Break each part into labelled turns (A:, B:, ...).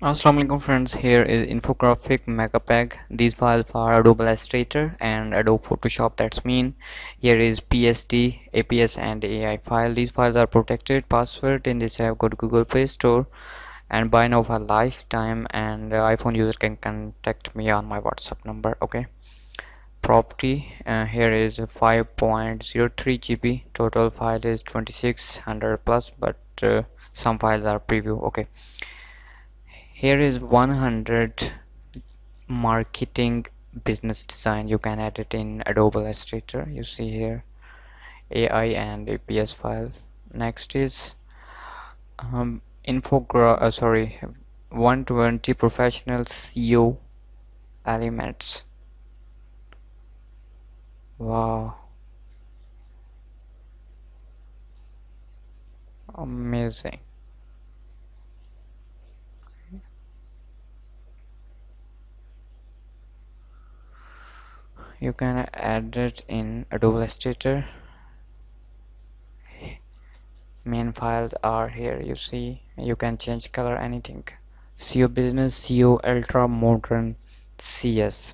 A: Assalamualaikum friends, here is Infographic Megapeg. These files are Adobe Illustrator and Adobe Photoshop. That's mean here is PSD, EPS and AI file. These files are protected. Password in this app, go to Google Play Store and buy now for lifetime, and iPhone user can contact me on my WhatsApp number. Okay. Property here is 5.03 GB. Total file is 2600 plus, but some files are preview. Okay. Here is 100 marketing business design. You can edit in Adobe Illustrator. You see here AI and APS file. Next is sorry, 120 professional SEO elements. Wow, amazing. You can add it in Adobe Illustrator. Main files are here. You see, you can change color, anything. SEO business, SEO ultra modern, CS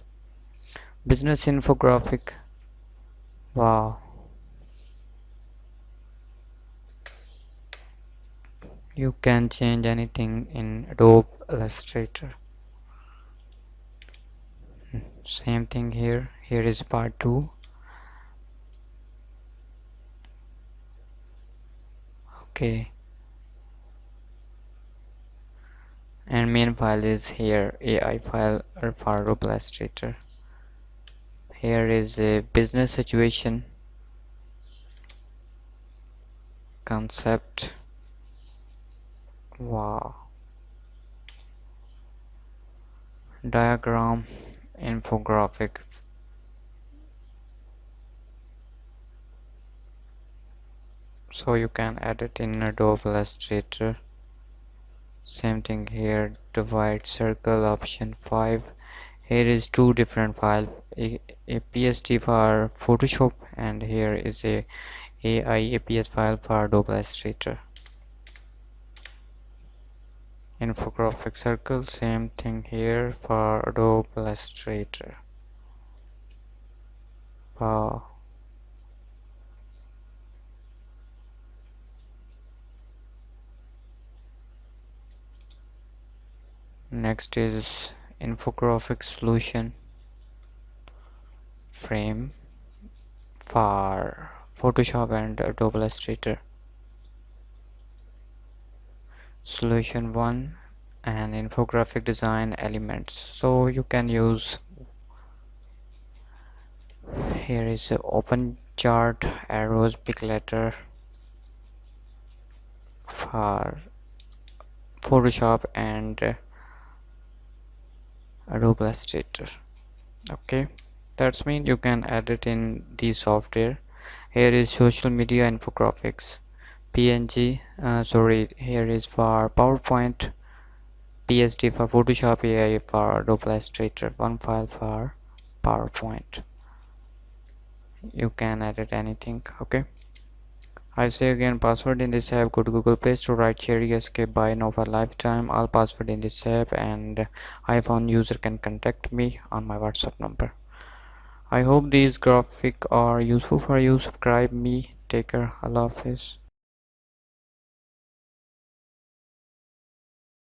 A: business infographic. Wow, you can change anything in Adobe Illustrator. Same thing here. Here is part 2. Okay, and main file is here, AI file for Adobe Illustrator. Here is a business situation, concept. Wow, diagram, infographic. So you can edit in Adobe Illustrator. Same thing here, divide circle, option 5. Here is two different files, a PSD for Photoshop, and here is a AI APS file for Adobe Illustrator. Infographic circle, same thing here for Adobe Illustrator. Wow. Next is infographic solution frame for Photoshop and Adobe Illustrator. Solution 1 and infographic design elements. So you can use, here is a open chart, arrows, big letter for Photoshop and Adobe Illustrator. Okay, that's mean you can add it in the software. Here is social media infographics, PNG, sorry, here is for PowerPoint, PSD for Photoshop, AI for Adobe Illustrator, one file for PowerPoint. You can edit anything. Okay, I say again, password in this app, go to Google Play Store, write Sheri escape buy now for lifetime. All password in this app, and iPhone user can contact me on my WhatsApp number. I hope these graphics are useful for you. Subscribe me. Take care. Allah Hafiz.